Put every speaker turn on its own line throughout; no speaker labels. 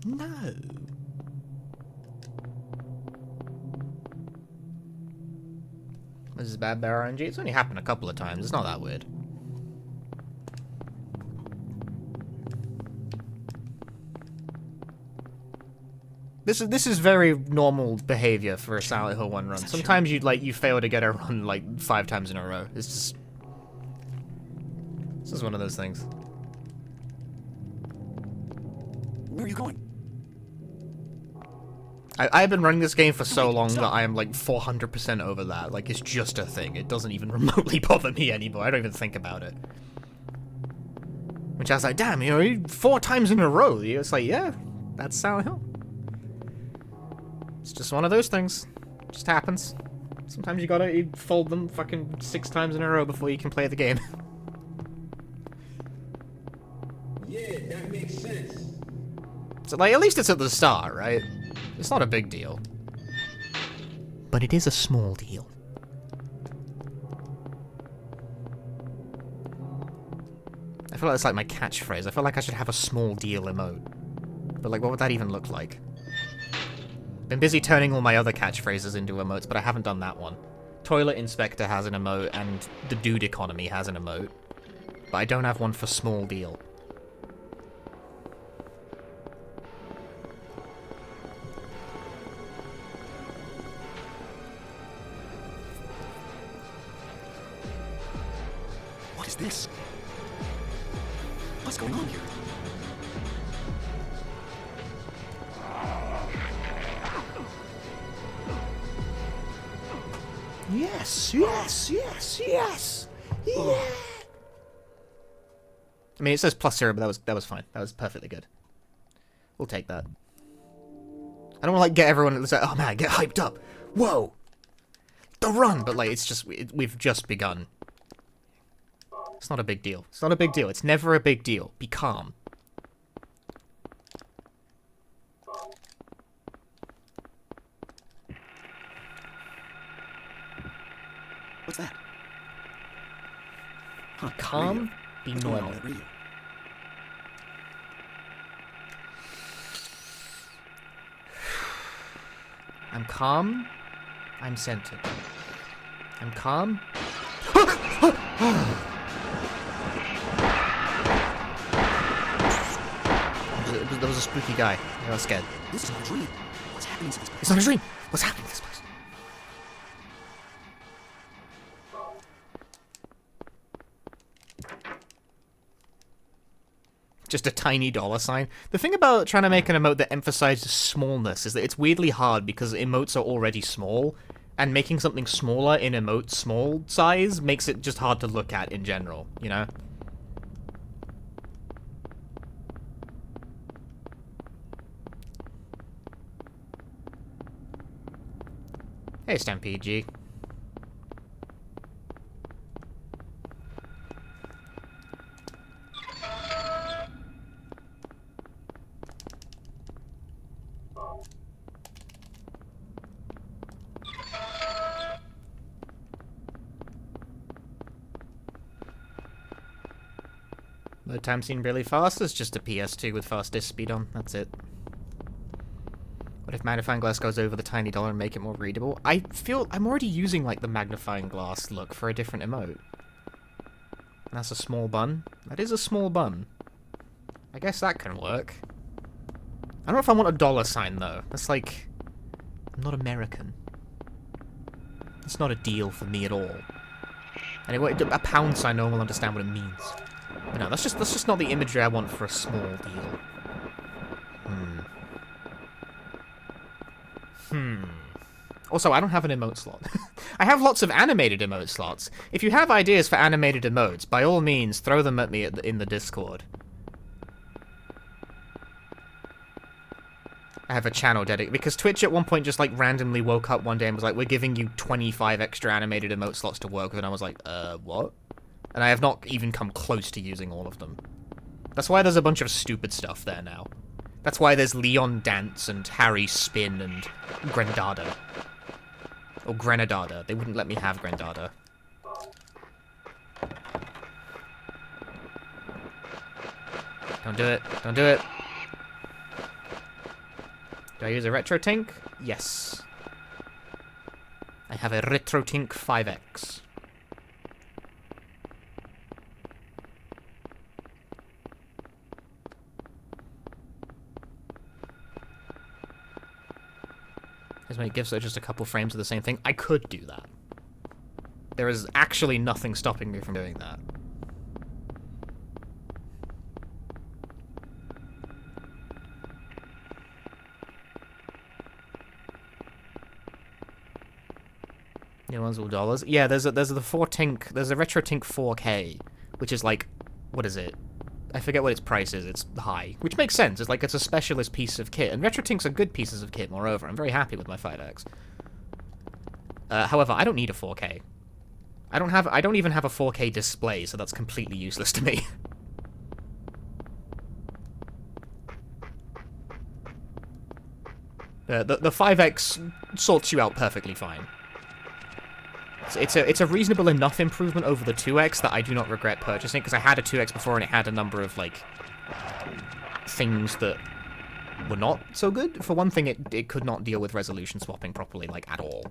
No. This is bad bear RNG. It's only happened a couple of times. It's not that weird. This is very normal behavior for a Silent Hill 1 run. Sometimes you fail to get a run like 5 times in a row. It's just this is one of those things.
Where are you going?
I've been running this game for so long that I am like 400% over that. Like, it's just a thing. It doesn't even remotely bother me anymore. I don't even think about it. Which I was like, damn, you know, 4 times in a row. It's like, yeah, that's Silent Hill. It's just one of those things. It just happens. Sometimes you gotta fold them fucking 6 times in a row before you can play the game.
Yeah, that makes sense.
So, like, at least it's at the start, right? It's not a big deal. But it is a small deal. I feel like it's like my catchphrase. I feel like I should have a small deal emote. But, like, what would that even look like? Been busy turning all my other catchphrases into emotes, but I haven't done that one. Toilet Inspector has an emote, and the Dude Economy has an emote. But I don't have one for small deal.
What is this? What's going on here?
Yes, yes, yes, yes, yeah. I mean, it says +0, but that was fine. That was perfectly good. We'll take that. I don't want to like get everyone like, oh man, get hyped up. Whoa, the run, but like it's just we've just begun. It's not a big deal. It's not a big deal. It's never a big deal. Be calm.
What's that? Huh,
Calm, be
What's going on
normal.
with that radio?
I'm calm. I'm centered. I'm calm. There was a spooky guy. I was scared.
This is not a dream. What's happening to this place?
It's not a dream. What's happening to this place? Just a tiny $sign. The thing about trying to make an emote that emphasizes smallness is that it's weirdly hard because emotes are already small, and making something smaller in emote small size makes it just hard to look at in general, you know? Hey, Stampede G. Load time seemed really fast. It's just a PS2 with fast disk speed on. That's it. What if magnifying glass goes over the tiny dollar and make it more readable? I feel I'm already using like the magnifying glass look for a different emote. That's a small bun. That is a small bun. I guess that can work. I don't know if I want a $sign though. That's like, I'm not American. It's not a deal for me at all. Anyway, a £sign, no one will understand what it means. But no, that's just not the imagery I want for a small deal. Also, I don't have an emote slot. I have lots of animated emote slots. If you have ideas for animated emotes, by all means, throw them at me in the Discord. I have a channel dedicated, because Twitch at one point just like randomly woke up one day and was like, we're giving you 25 extra animated emote slots to work with, and I was like, what? And I have not even come close to using all of them. That's why there's a bunch of stupid stuff there now. That's why there's Leon Dance and Harry Spin and Grandada. Or Grenadada. They wouldn't let me have Grandada. Don't do it. Don't do it. Do I use a RetroTink? Yes. I have a RetroTink 5X. As many GIFs are just a couple frames of the same thing. I could do that. There is actually nothing stopping me from doing that. New ones all dollars. Yeah, there's the RetroTink 4K, which is like, what is it? I forget what its price is. It's high, which makes sense. It's like it's a specialist piece of kit, and RetroTinks are good pieces of kit. Moreover, I'm very happy with my 5X. However, I don't need a 4K. I don't even have a 4K display, so that's completely useless to me. The 5X sorts you out perfectly fine. It's a reasonable enough improvement over the 2X that I do not regret purchasing, because I had a 2X before and it had a number of, like, things that were not so good. For one thing, it could not deal with resolution swapping properly, like, at all.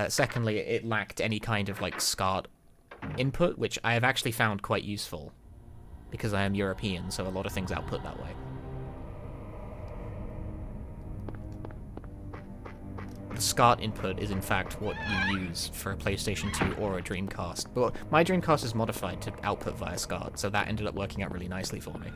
Secondly, it lacked any kind of, like, SCART input, which I have actually found quite useful, because I am European, so a lot of things output that way. The SCART input is in fact what you use for a PlayStation 2 or a Dreamcast. But my Dreamcast is modified to output via SCART, so that ended up working out really nicely for me.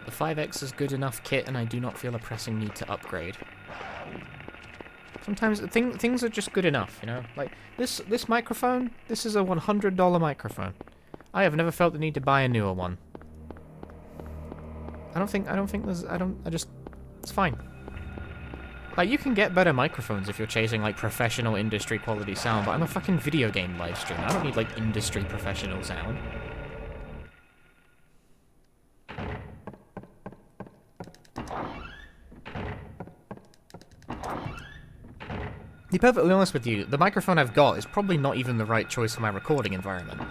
The 5X is good enough kit, and I do not feel a pressing need to upgrade. Sometimes things are just good enough, you know? Like, this microphone, this is a $100 microphone. I have never felt the need to buy a newer one. It's fine. Like, you can get better microphones if you're chasing, like, professional industry quality sound, but I'm a fucking video game live stream. I don't need, like, industry professional sound. To be perfectly honest with you, the microphone I've got is probably not even the right choice for my recording environment.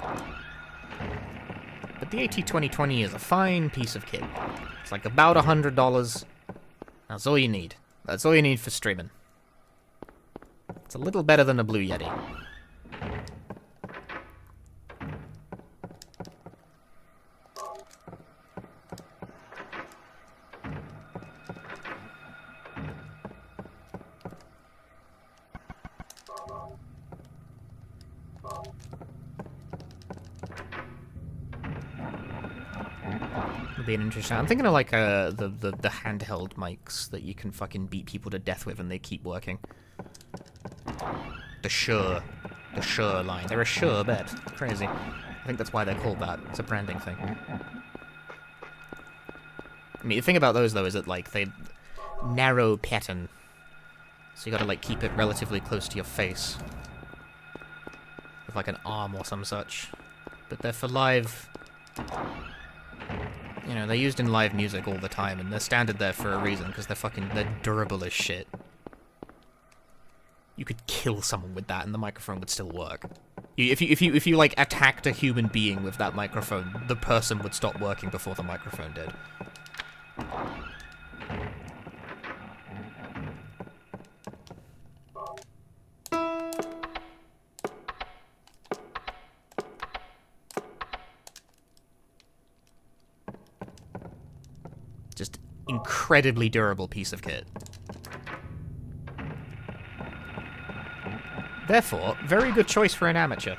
But the AT2020 is a fine piece of kit. It's like about $100. That's all you need. That's all you need for streaming. It's a little better than a Blue Yeti. Be an interesting. I'm thinking of like the handheld mics that you can fucking beat people to death with and they keep working. The Shure line. They're a Shure bet. Crazy. I think that's why they're called that. It's a branding thing. I mean, the thing about those though is that like they narrow pattern, so you gotta like keep it relatively close to your face with like an arm or some such. But they're for live. You know, they're used in live music all the time, and they're standard there for a reason, because they're durable as shit. You could kill someone with that, and the microphone would still work. If you like attacked a human being with that microphone, the person would stop working before the microphone did. Just incredibly durable piece of kit. Therefore, very good choice for an amateur.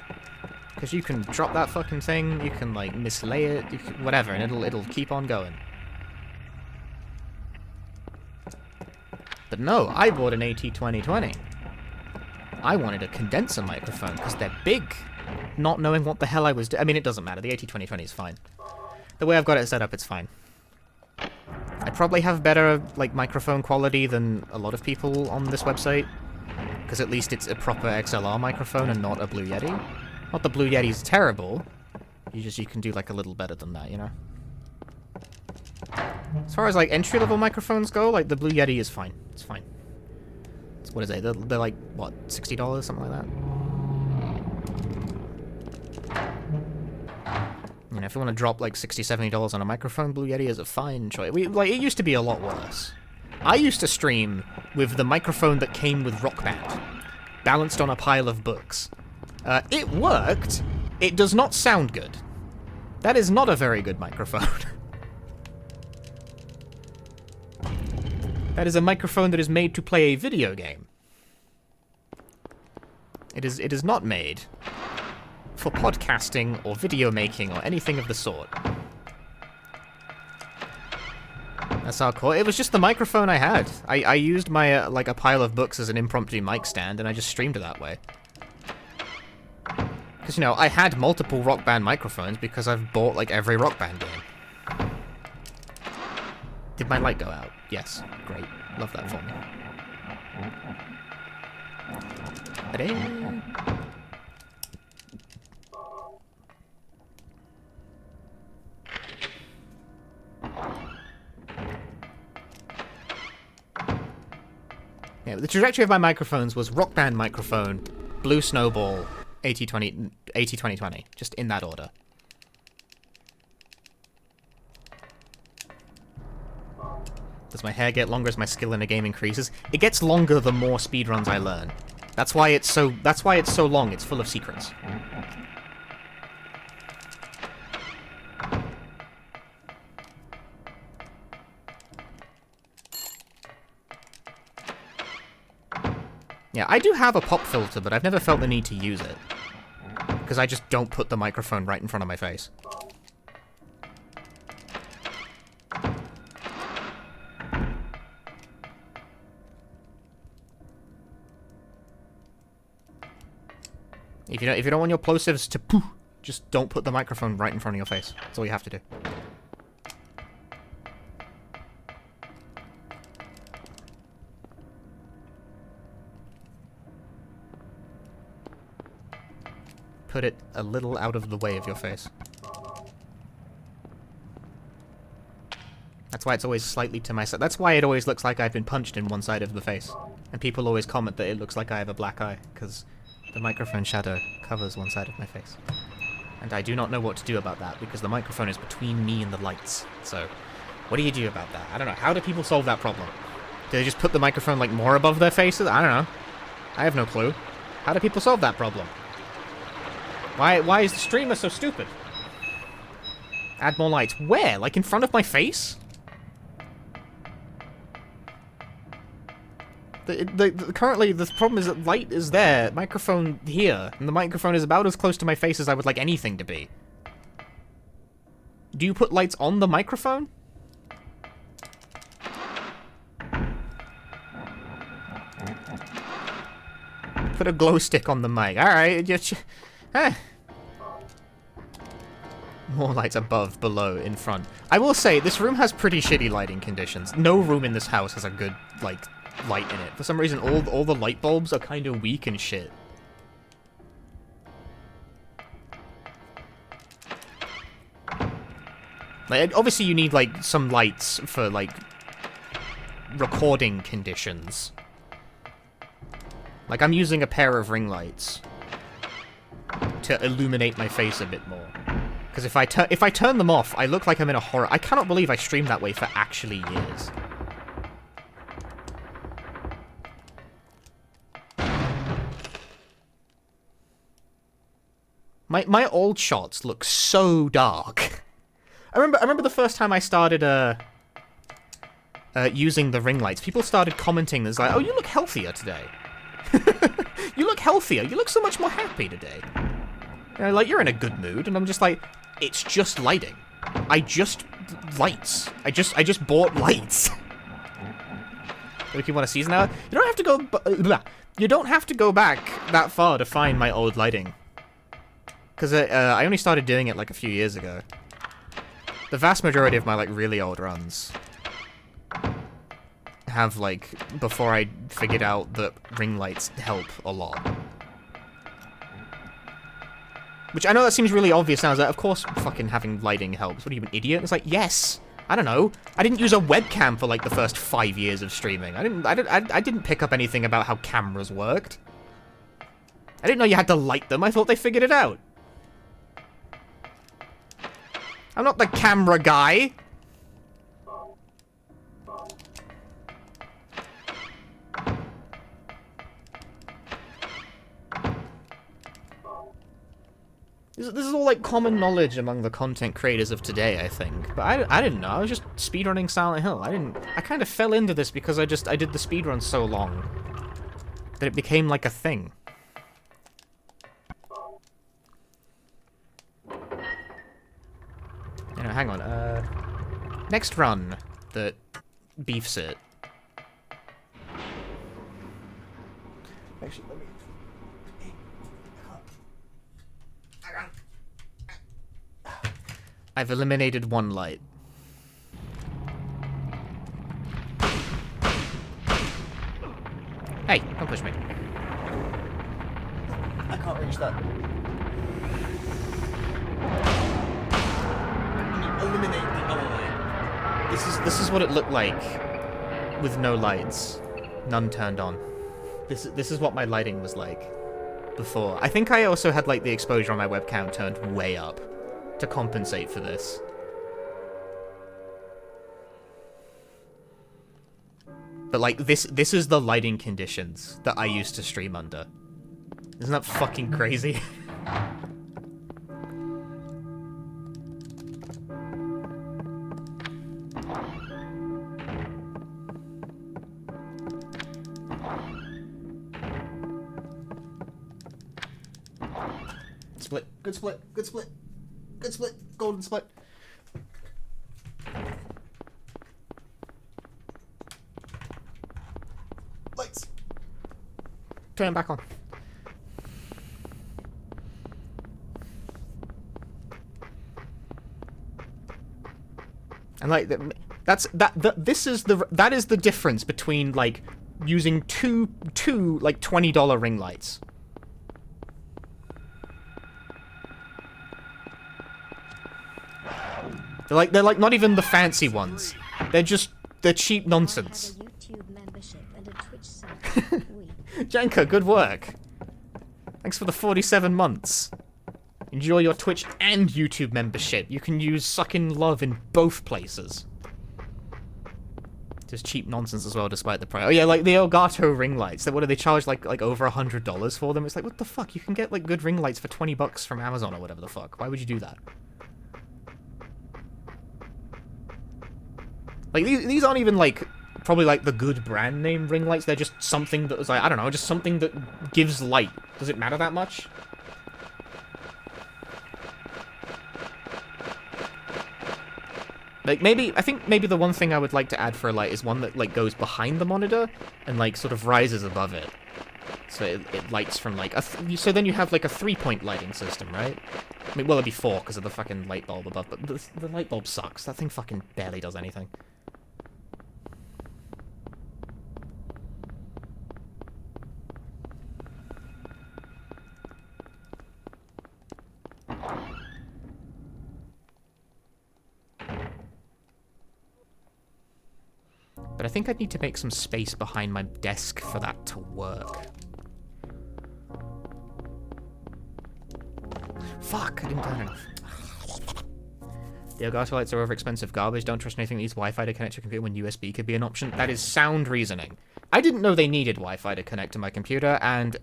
Because you can drop that fucking thing, you can like mislay it, whatever, and it'll keep on going. But no, I bought an AT2020. I wanted a condenser microphone because they're big. Not knowing what the hell I was doing. I mean, it doesn't matter. The AT2020 is fine. The way I've got it set up, it's fine. I probably have better, like, microphone quality than a lot of people on this website. Because at least it's a proper XLR microphone and not a Blue Yeti. Not the Blue Yeti's terrible. You can do, like, a little better than that, you know? As far as, like, entry-level microphones go, like, the Blue Yeti is fine. It's fine. What is it? They're like, what, $60? Something like that? You know, if you want to drop like $60, $70 on a microphone, Blue Yeti is a fine choice. It used to be a lot worse. I used to stream with the microphone that came with Rock Band, balanced on a pile of books. It worked. It does not sound good. That is not a very good microphone. That is a microphone that is made to play a video game. It is not made for podcasting or video making or anything of the sort. That's hardcore. It was just the microphone I had. I used my, like, a pile of books as an impromptu mic stand, and I just streamed it that way. Because, you know, I had multiple Rock Band microphones because I've bought, like, every Rock Band game. Did my light go out? Yes. Great. Love that for me. Yeah, the trajectory of my microphones was Rock Band microphone, Blue Snowball, 80-20-20, just in that order. Does my hair get longer as my skill in a game increases? It gets longer the more speedruns I learn. That's why it's so long. It's full of secrets. Yeah, I do have a pop filter, but I've never felt the need to use it. Because I just don't put the microphone right in front of my face. If you don't want your plosives to poof, just don't put the microphone right in front of your face. That's all you have to do. Put it a little out of the way of your face. That's why it's always slightly to my side. That's why it always looks like I've been punched in one side of the face. And people always comment that it looks like I have a black eye, because the microphone shadow covers one side of my face. And I do not know what to do about that, because the microphone is between me and the lights. So, what do you do about that? I don't know. How do people solve that problem? Do they just put the microphone, like, more above their faces? I don't know. I have no clue. How do people solve that problem? Why is the streamer so stupid? Add more lights. Where? Like in front of my face? Currently, the problem is that light is there, microphone here, and the microphone is about as close to my face as I would like anything to be. Do you put lights on the microphone? Put a glow stick on the mic. Alright, just... More lights above, below, in front. I will say, this room has pretty shitty lighting conditions. No room in this house has a good, like, light in it. For some reason, all the light bulbs are kind of weak and shit. Like, obviously you need, like, some lights for, like, recording conditions. Like, I'm using a pair of ring lights to illuminate my face a bit more. Because if I turn them off, I look like I'm in a horror. I cannot believe I streamed that way for actually years. My old shots look so dark. I remember the first time I started using the ring lights. People started commenting. There's like, "Oh, you look healthier today. You look healthier. You look so much more happy today. You know, like you're in a good mood." And I'm just like, it's just lighting. Lights. I just bought lights. If you want to season out, you don't have to go. You don't have to go back that far to find my old lighting. Because I only started doing it like a few years ago. The vast majority of my like really old runs have, like, before I figured out that ring lights help a lot. Which I know that seems really obvious now, is that of course fucking having lighting helps. What are you, an idiot? It's like, yes! I don't know. I didn't use a webcam for like the first 5 years of streaming. I didn't pick up anything about how cameras worked. I didn't know you had to light them. I thought they figured it out. I'm not the camera guy. This is all like common knowledge among the content creators of today, I think. But I didn't know. I was just speedrunning Silent Hill. I kind of fell into this because I did the speedrun so long that it became like a thing. You know, hang on. Next run that beefs it. Actually, let me. I've eliminated one light. Hey, don't push me. I can't reach that. Eliminate the other light. This is what it looked like with no lights. None turned on. This is what my lighting was like before. I think I also had like the exposure on my webcam turned way up to compensate for this. But like this is the lighting conditions that I used to stream under. Isn't that fucking crazy? Split. Good split. Good split. Good split. Golden split. Lights. Turn them back on. And like that is the difference between like using two like $20 ring lights. They're like not even the fancy ones. They're cheap nonsense. Janka, good work. Thanks for the 47 months. Enjoy your Twitch and YouTube membership. You can use sucking love in both places. Just cheap nonsense as well, despite the price. Oh yeah, like the Elgato ring lights. What do they charge? Like over $100 for them? It's like, what the fuck? You can get like good ring lights for $20 from Amazon or whatever the fuck. Why would you do that? Like, these aren't even, like, probably, like, the good brand name ring lights. They're just something that was, like, I don't know, just something that gives light. Does it matter that much? Like, I think maybe the one thing I would like to add for a light is one that, like, goes behind the monitor and, like, sort of rises above it. So it lights from, like, so then you have, like, a 3-point lighting system, right? I mean, well, it'd be 4 because of the fucking light bulb above, but the light bulb sucks. That thing fucking barely does anything. But I think I'd need to make some space behind my desk for that to work. Fuck, I didn't turn enough. The Elgato lights are overexpensive garbage. Don't trust anything that needs Wi-Fi to connect to your computer when USB could be an option. That is sound reasoning. I didn't know they needed Wi-Fi to connect to my computer, and...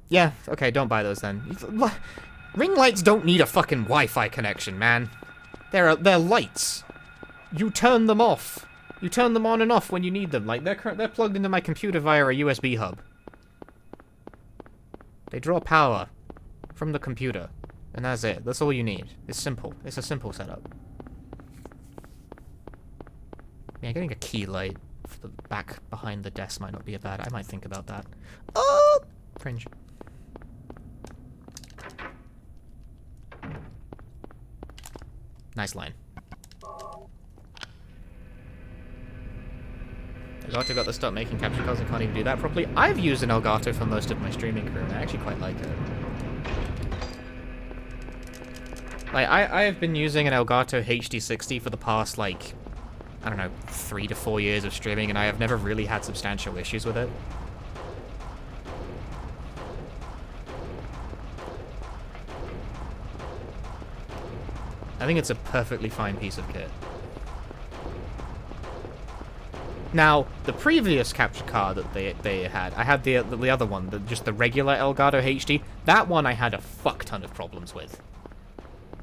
yeah, okay, don't buy those then. Ring lights don't need a fucking Wi-Fi connection, man. They're lights. You turn them off. You turn them on and off when you need them. Like, they're plugged into my computer via a USB hub. They draw power from the computer. And that's it. That's all you need. It's simple. It's a simple setup. Yeah, getting a key light for the back behind the desk might not be a bad... I might think about that. Oh! Cringe. Nice line. Elgato got the stop making capture cards, I can't even do that properly. I've used an Elgato for most of my streaming career, and I actually quite like it. Like, I have been using an Elgato HD60 for the past, like, I don't know, 3 to 4 years of streaming, and I have never really had substantial issues with it. I think it's a perfectly fine piece of kit. Now, the previous capture card that they had, I had the other one, just the regular Elgato HD. That one I had a fuck ton of problems with.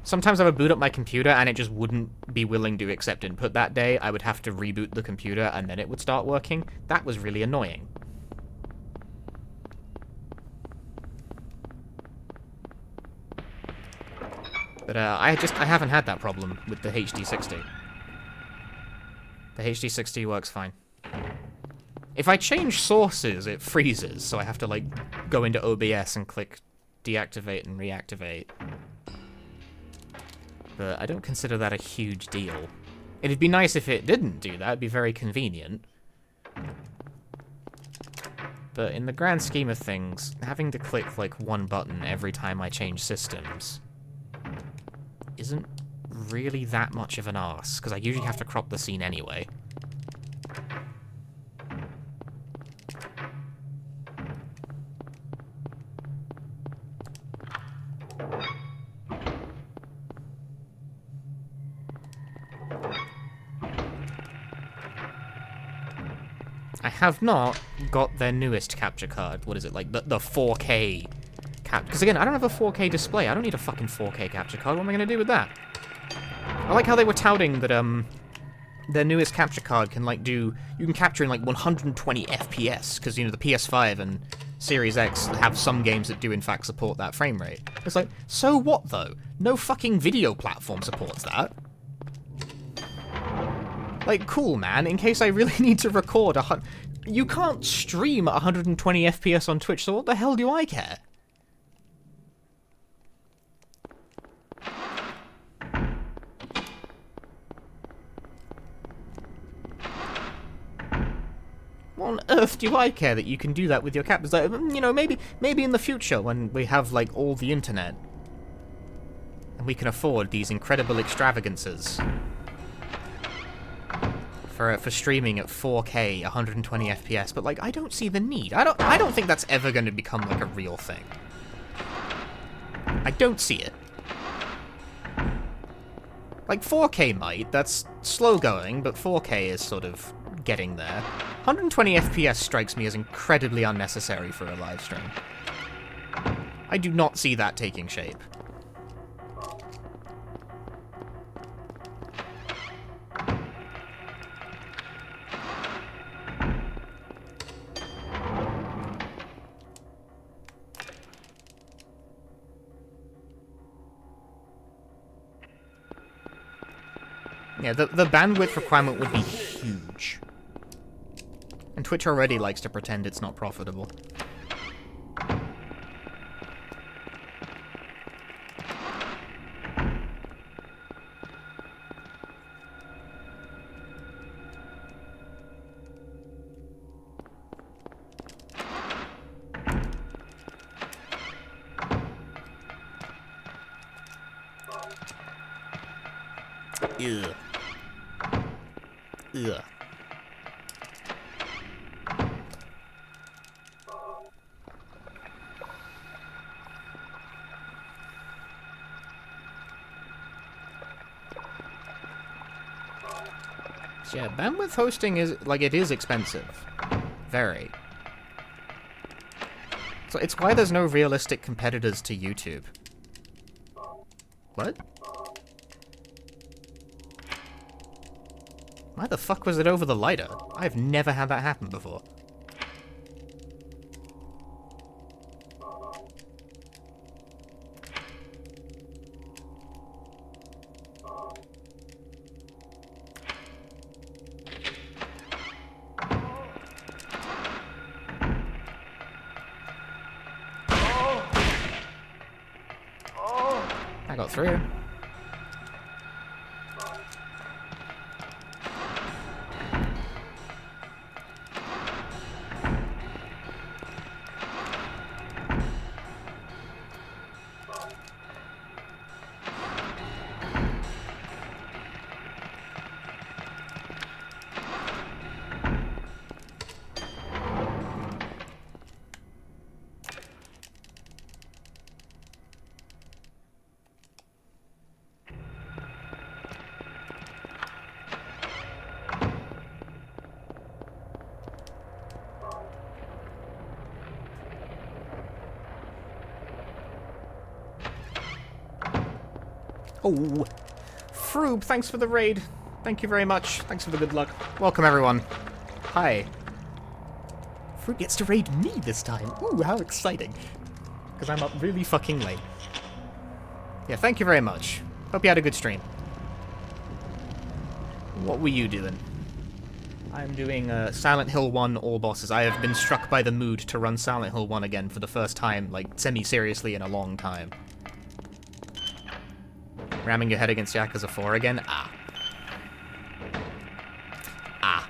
Sometimes I would boot up my computer and it just wouldn't be willing to accept input that day. I would have to reboot the computer and then it would start working. That was really annoying. But I haven't had that problem with the HD60. The HD60 works fine. If I change sources, it freezes, so I have to, like, go into OBS and click deactivate and reactivate. But I don't consider that a huge deal. It'd be nice if it didn't do that, it'd be very convenient. But in the grand scheme of things, having to click, like, one button every time I change systems isn't really that much of an arse, because I usually have to crop the scene anyway. I have not got their newest capture card. What is it, like, the 4K cap? Because again, I don't have a 4K display. I don't need a fucking 4K capture card. What am I going to do with that? I like how they were touting that, their newest capture card can, like, you can capture in, like, 120 FPS, because, you know, the PS5 and Series X have some games that do, in fact, support that frame rate. It's like, so what, though? No fucking video platform supports that. Like, cool, man, in case I really need to record you can't stream at 120 FPS on Twitch, so what the hell do I care? What on earth do I care that you can do that with your captures? Like, you know, maybe in the future when we have, like, all the internet and we can afford these incredible extravagances for streaming at 4K, 120 FPS, but, like, I don't see the need. I don't think that's ever going to become, like, a real thing. I don't see it. Like, 4K might. That's slow going, but 4K is sort of getting there. 120 FPS strikes me as incredibly unnecessary for a live stream. I do not see that taking shape. Yeah, the bandwidth requirement would be huge. And Twitch already likes to pretend it's not profitable. Ugh. Ugh. Yeah, bandwidth hosting is, like, it is expensive. Very. So it's why there's no realistic competitors to YouTube. What? Why the fuck was it over the lighter? I've never had that happen before. I got through. Oh, Froob, thanks for the raid. Thank you very much. Thanks for the good luck. Welcome, everyone. Hi. Froob gets to raid me this time. Ooh, how exciting. Because I'm up really fucking late. Yeah, thank you very much. Hope you had a good stream. What were you doing? I'm doing Silent Hill 1 all bosses. I have been struck by the mood to run Silent Hill 1 again for the first time, like, semi-seriously in a long time. Ramming your head against Yakuza 4 again? Ah. Ah.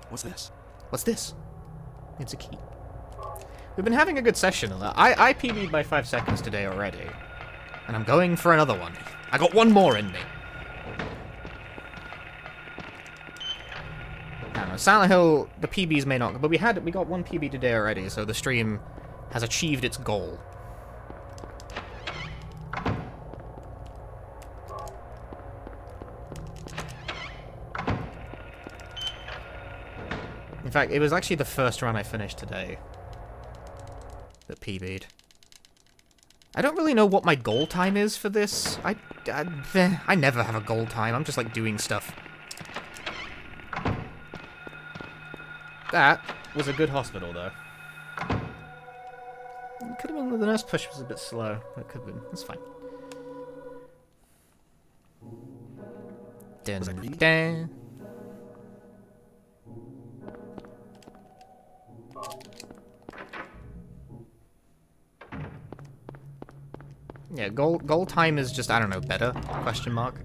What's this?
What's this? It's a key. We've been having a good session. I PB'd by 5 seconds today already. And I'm going for another one. I got one more in me. I don't know, Silent Hill, the PBs may not, but we got one PB today already, so the stream has achieved its goal. In fact, it was actually the first run I finished today that PB'd. I don't really know what my goal time is for this. I never have a goal time. I'm just, like, doing stuff. That was a good hospital, though. It could have been the nurse push was a bit slow. It could have been. That's fine. Dun, dun. Yeah, goal time is just, I don't know, better? Question mark.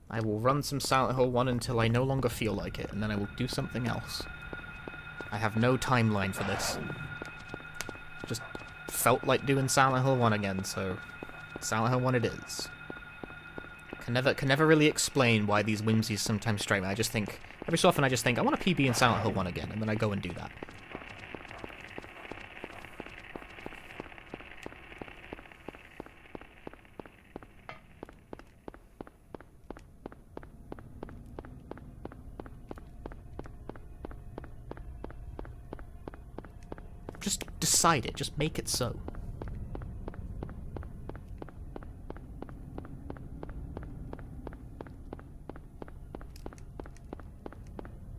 I will run some Silent Hill 1 until I no longer feel like it, and then I will do something else. I have no timeline for this. Just felt like doing Silent Hill 1 again, so Silent Hill 1 it is. Can never really explain why these whimsies sometimes strike me. I just think, every so often I just think, I want a PB in Silent Hill 1 again, and then I go and do that. Just decide it, just make it so.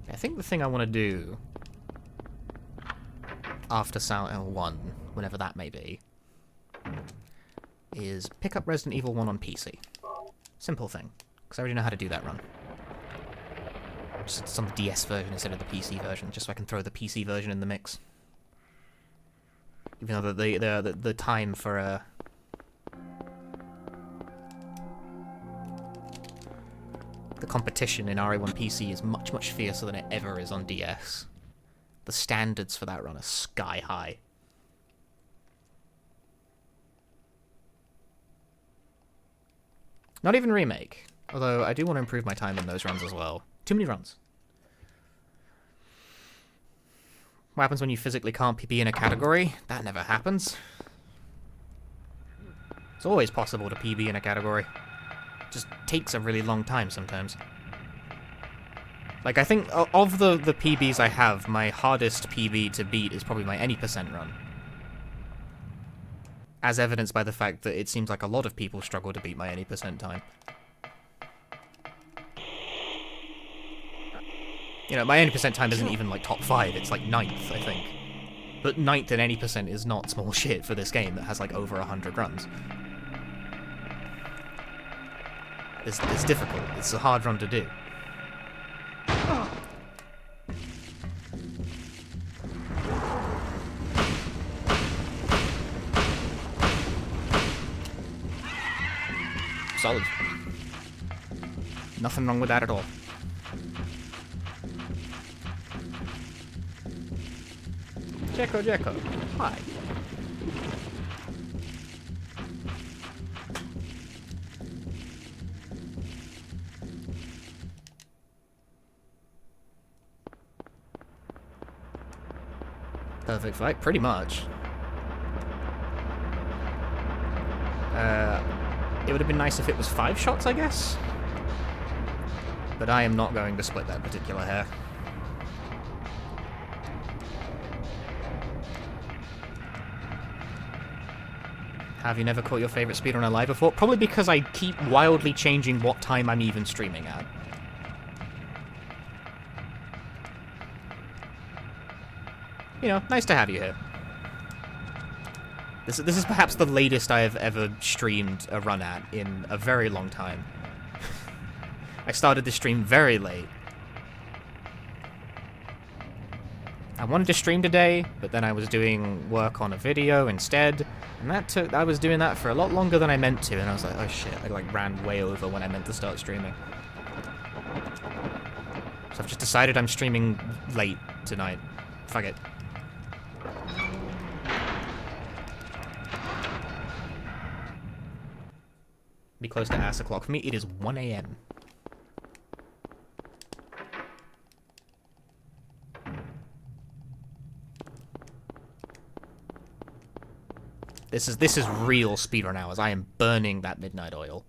I think the thing I want to do after Silent Hill 1, whenever that may be, is pick up Resident Evil 1 on PC. Simple thing, because I already know how to do that run. Just it's on the DS version instead of the PC version, just so I can throw the PC version in the mix. Even though the time for the competition in RE1 PC is much, much fiercer than it ever is on DS. The standards for that run are sky high. Not even remake, although I do want to improve my time in those runs as well. Too many runs. What happens when you physically can't PB in a category? That never happens. It's always possible to PB in a category. It just takes a really long time sometimes. Like, I think of the PBs I have, my hardest PB to beat is probably my any percent run. As evidenced by the fact that it seems like a lot of people struggle to beat my any percent time. You know, my any percent time isn't even like top 5, it's like 9th, I think. But 9th in any percent is not small shit for this game that has like over 100 runs. It's difficult, it's a hard run to do. Solid. Nothing wrong with that at all. Jacko, hi. Perfect fight, pretty much. It would have been nice if it was 5 shots, I guess. But I am not going to split that particular hair. Have you never caught your favorite speedrunner live before? Probably because I keep wildly changing what time I'm even streaming at. You know, nice to have you here. This is perhaps the latest I have ever streamed a run at in a very long time. I started this stream very late. I wanted to stream today, but then I was doing work on a video instead, and I was doing that for a lot longer than I meant to, and I was like, oh shit, I like ran way over when I meant to start streaming. So I've just decided I'm streaming late tonight. Fuck it. Be close to ass o'clock. For me, it is 1 AM. This is real speedrun hours. I am burning that midnight oil.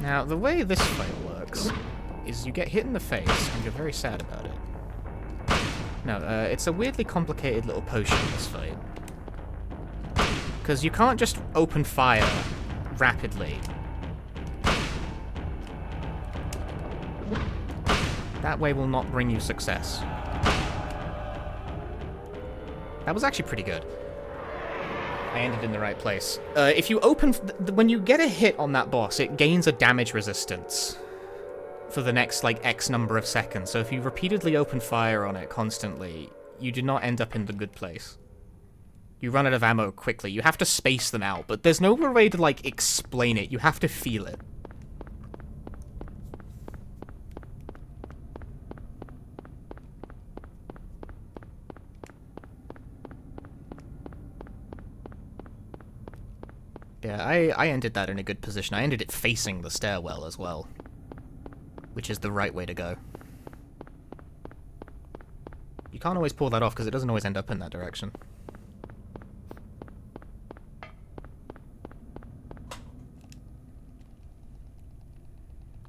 Now, the way this fight works is you get hit in the face, and you're very sad about it. No, it's a weirdly complicated little potion, this fight. Because you can't just open fire rapidly. That way will not bring you success. That was actually pretty good. I ended in the right place. If you open... when you get a hit on that boss, it gains a damage resistance for the next, like, X number of seconds. So if you repeatedly open fire on it constantly, you do not end up in the good place. You run out of ammo quickly. You have to space them out, but there's no way to, like, explain it. You have to feel it. Yeah, I ended that in a good position. I ended it facing the stairwell as well, which is the right way to go. You can't always pull that off because it doesn't always end up in that direction.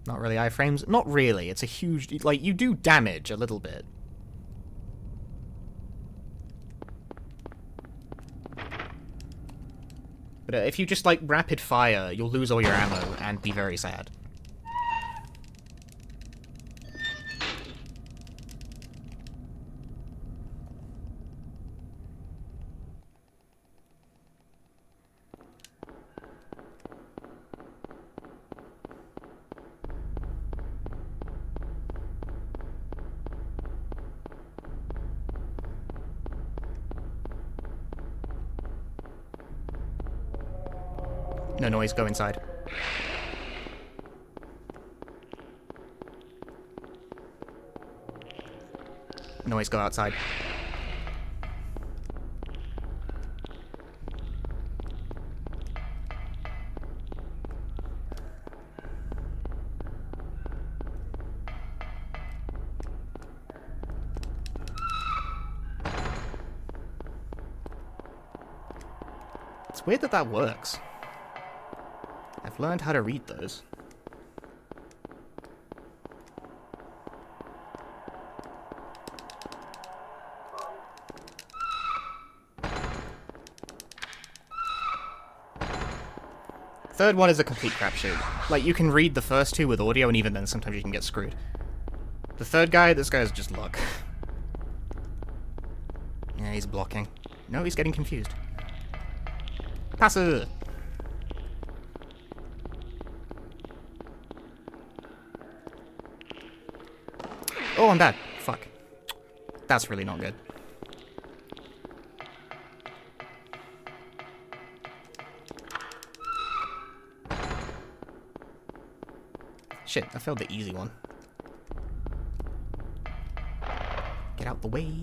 Not really iframes? Not really. It's a huge... like, you do damage a little bit. But if you just, like, rapid fire, you'll lose all your ammo and be very sad. No noise, go inside. Noise, go outside. It's weird that that works. I've learned how to read those. Third one is a complete crapshoot. Like, you can read the first two with audio, and even then sometimes you can get screwed. The third guy, this guy is just luck. Yeah, he's blocking. No, he's getting confused. Passer! Oh, I'm bad. Fuck. That's really not good. Shit, I failed the easy one. Get out the way.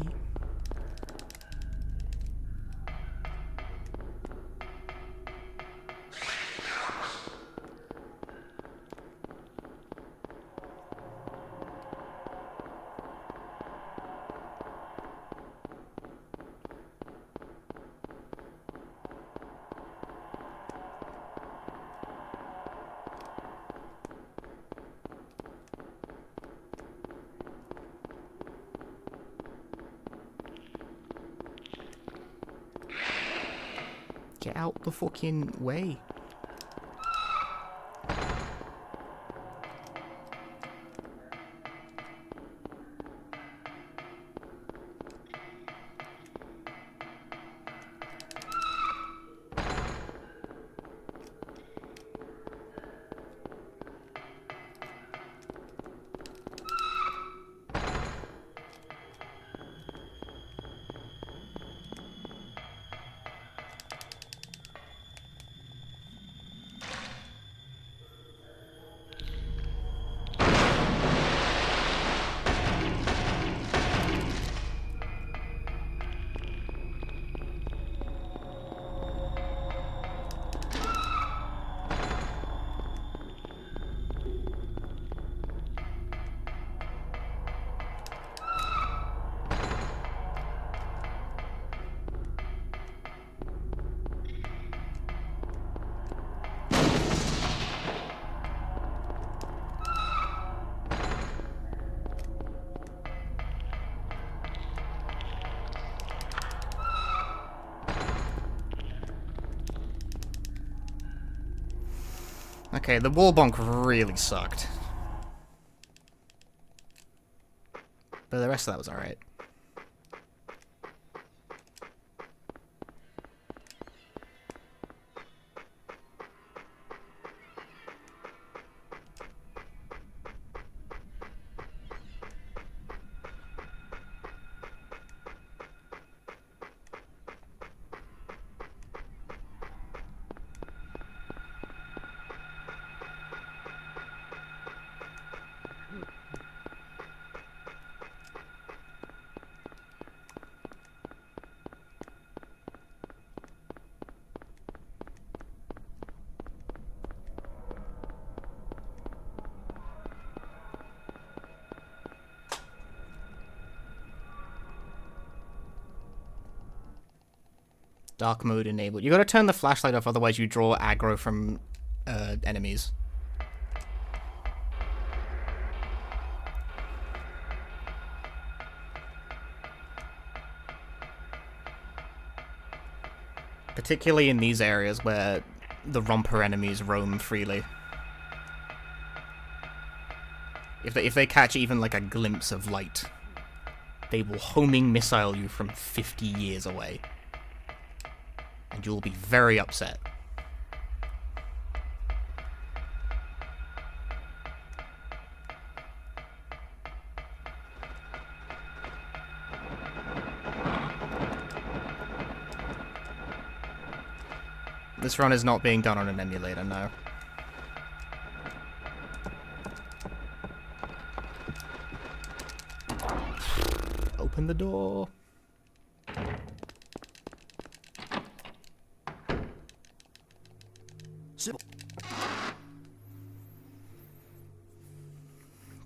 Get out the fucking way. Okay, the wall bonk really sucked. But the rest of that was alright. Dark mode enabled. You gotta turn the flashlight off, otherwise you draw aggro from enemies. Particularly in these areas where the romper enemies roam freely. If they catch even like a glimpse of light, they will homing missile you from 50 years away. And you'll be very upset. This run is not being done on an emulator, no. Open the door.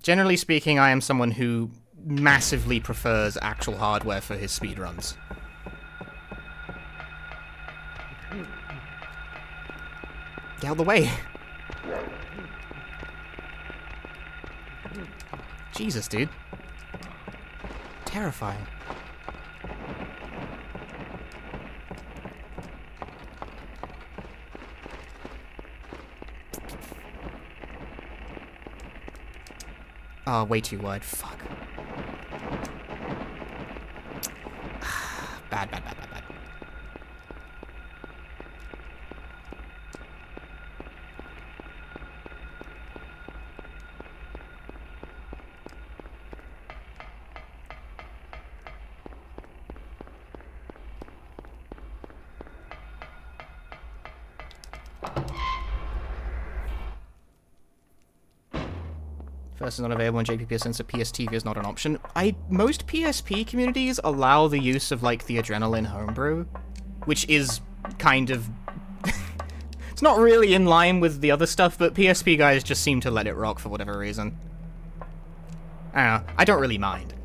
Generally speaking, I am someone who massively prefers actual hardware for his speedruns. Get out of the way! Jesus, dude. Terrifying. Oh, way too wide. Fuck. Bad, bad, bad, bad, bad. First is not available in JPPSN, so PSTV is not an option. Most PSP communities allow the use of, like, the Adrenaline homebrew, which is kind of... It's not really in line with the other stuff, but PSP guys just seem to let it rock for whatever reason. I don't know. I don't really mind.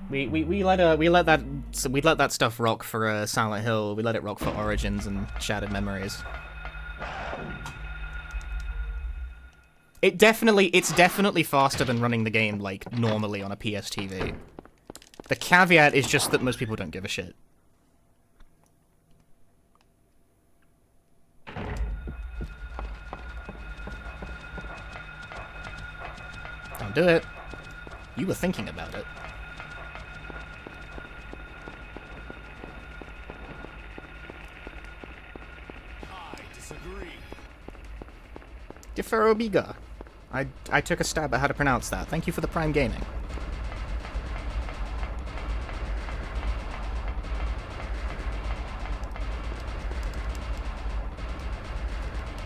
We let that stuff rock for Silent Hill. We let it rock for Origins and Shattered Memories. It's definitely faster than running the game, like, normally on a PS TV. The caveat is just that most people don't give a shit. Don't do it. You were thinking about it.
I disagree.
Deferobiga. I took a stab at how to pronounce that. Thank you for the Prime Gaming.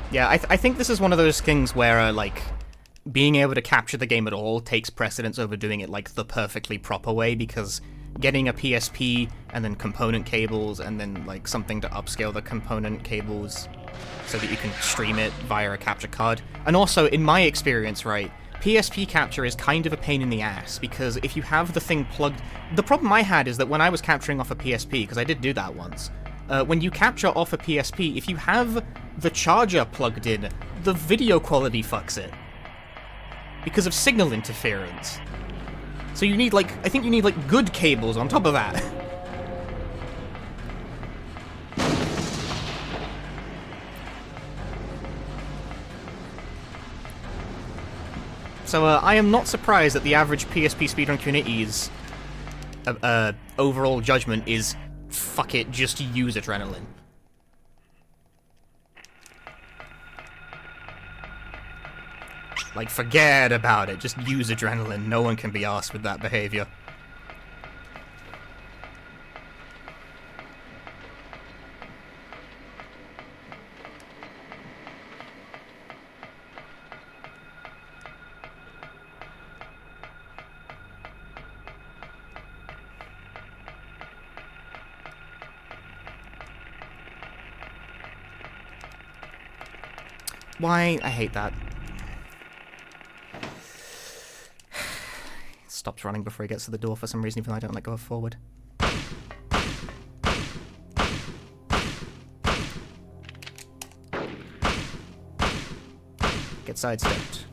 Yeah, I think this is one of those things where, like, being able to capture the game at all takes precedence over doing it, like, the perfectly proper way, because getting a PSP, and then component cables, and then, like, something to upscale the component cables so that you can stream it via a capture card. And also, in my experience, right, PSP capture is kind of a pain in the ass, because if you have the thing plugged... The problem I had is that when I was capturing off a PSP, because I did do that once, when you capture off a PSP, if you have the charger plugged in, the video quality fucks it. Because of signal interference. So you need, like, I think you need, like, good cables on top of that. So, I am not surprised that the average PSP speedrun community's overall judgment is, fuck it, just use adrenaline. Like, forget about it, just use adrenaline. No one can be arsed with that behavior. Why? I hate that. Stops running before he gets to the door for some reason, even though I don't let go of forward. Get sidestepped.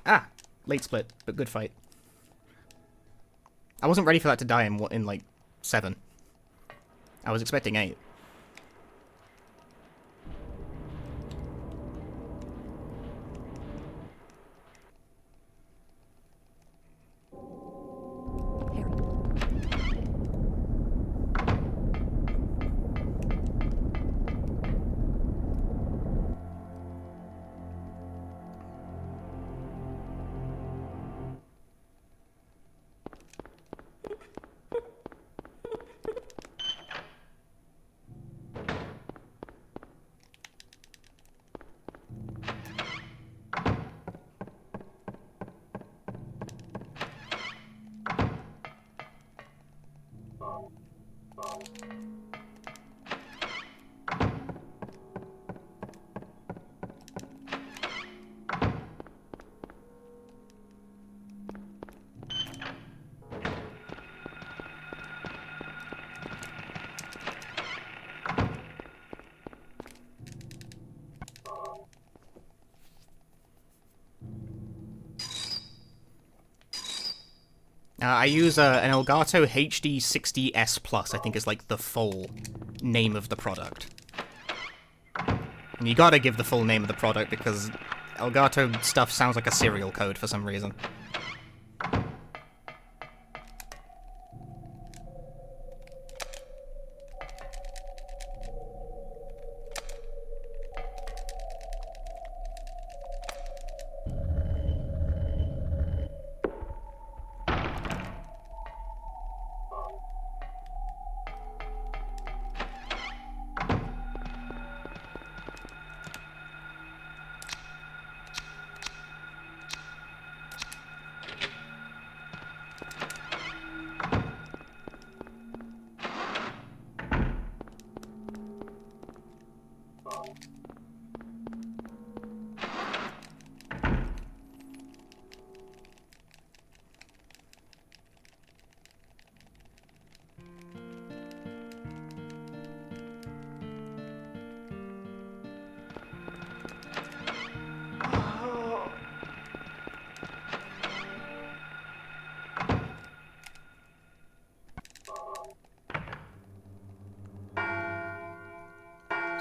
Ah! Late split, but good fight. I wasn't ready for that to die in like, 7. I was expecting 8. I use an Elgato HD60S Plus, I think is like the full name of the product. And you gotta give the full name of the product because Elgato stuff sounds like a serial code for some reason.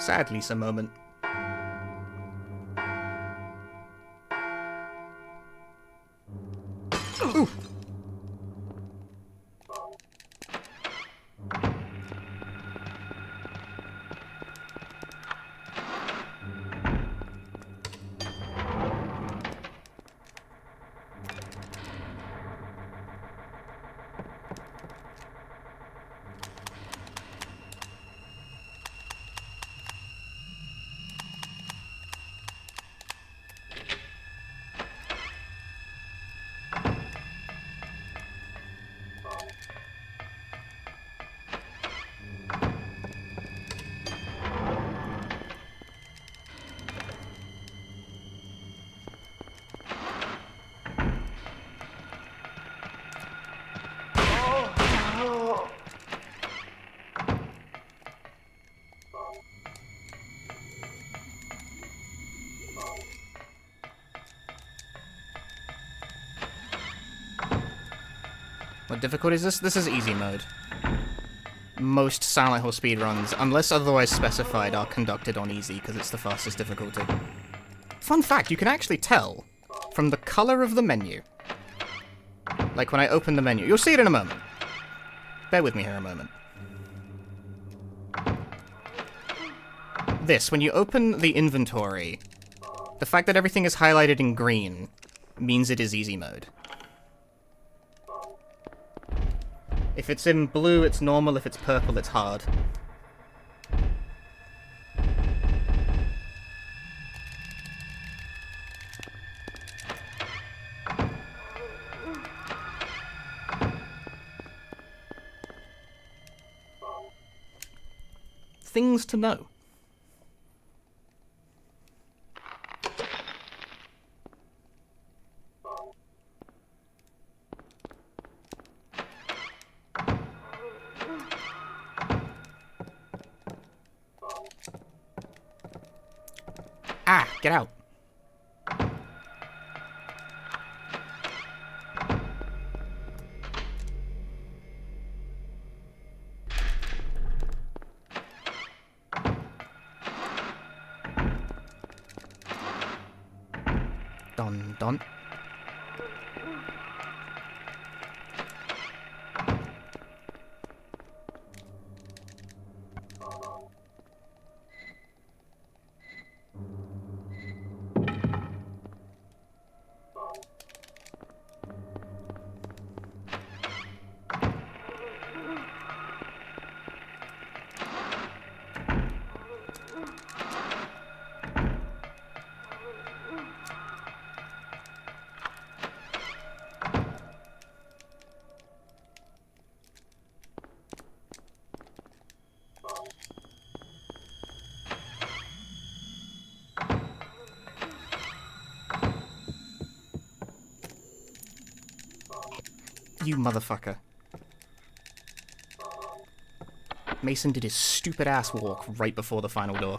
Sad Lisa moment. Ooh. What difficulty is this? This is easy mode. Most Silent Hill speedruns, unless otherwise specified, are conducted on easy because it's the fastest difficulty. Fun fact, you can actually tell from the color of the menu. Like when I open the menu. You'll see it in a moment. Bear with me here a moment. This, when you open the inventory, the fact that everything is highlighted in green means it is easy mode. If it's in blue, it's normal. If it's purple, it's hard. Things to know. Ah, get out. Dun dun. You motherfucker. Mason did his stupid ass walk right before the final door.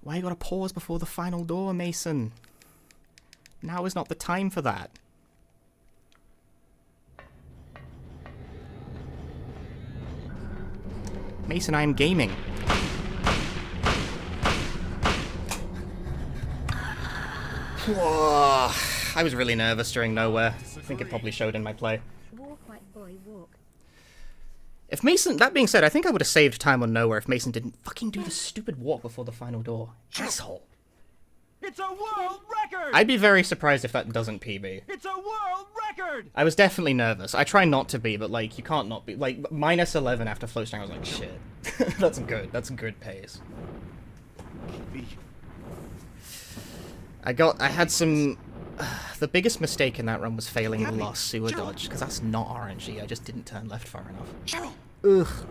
Why you gotta pause before the final door, Mason? Now is not the time for that. Mason, I am gaming. Whoa. I was really nervous during Nowhere. I think it probably showed in my play.
Walk, white boy, walk.
If Mason, that being said, I think I would have saved time on Nowhere if Mason didn't fucking do the stupid walk before the final door. Asshole.
It's a world record!
I'd be very surprised if that doesn't PB.
It's a world record!
I was definitely nervous. I try not to be, but like, you can't not be. Like, -11 after Floatstang, I was like, shit. That's good. That's good pace. I had some... the biggest mistake in that run was failing the last sewer dodge, because that's not RNG. I just didn't turn left far enough. Ugh.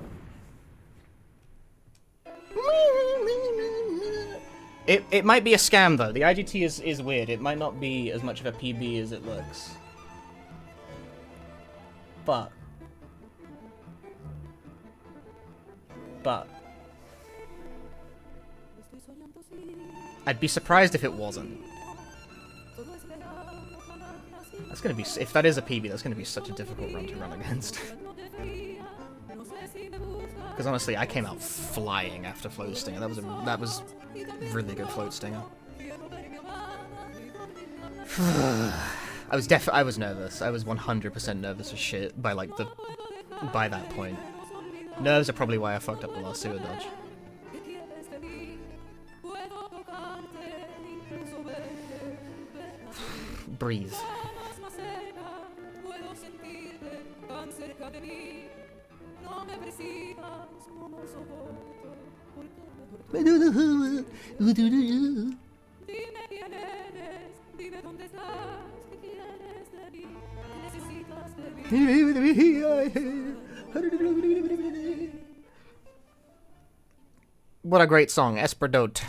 It might be a scam, though. The IGT is weird. It might not be as much of a PB as it looks. But... but I'd be surprised if it wasn't. That's gonna be, if that is a PB, that's gonna be such a difficult run to run against. Because honestly, I came out flying after Float Stinger. That was really good Float Stinger. I was nervous. I was 100% nervous as shit by by that point. Nerves are probably why I fucked up the last sewer dodge. Breathe. What a great song, Esperdote.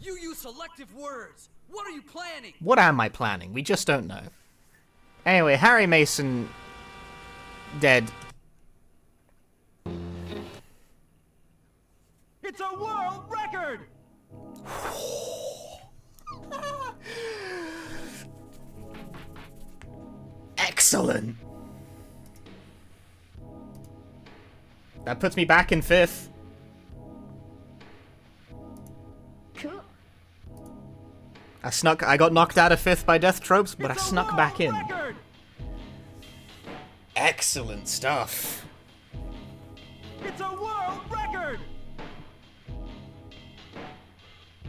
You use selective words. What are you planning?
What am I planning? We just don't know. Anyway, Harry Mason dead.
It's a world record!
Excellent. That puts me back in 5th.
Cool.
I got knocked out of 5th by Death Tropes, but I snuck back in.
Record!
Excellent stuff.
It's a world record!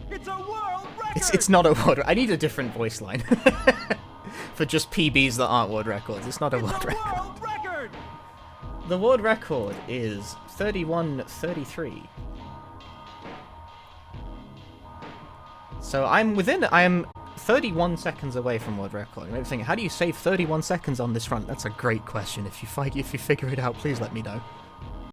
It's a world record!
It's not a world. I need a different voice line for just PBs that aren't world records. It's not a world record.
World record!
The world record is 31:33. So I am 31 seconds away from world record. And I'm thinking, how do you save 31 seconds on this run? That's a great question. If you figure it out, please let me know.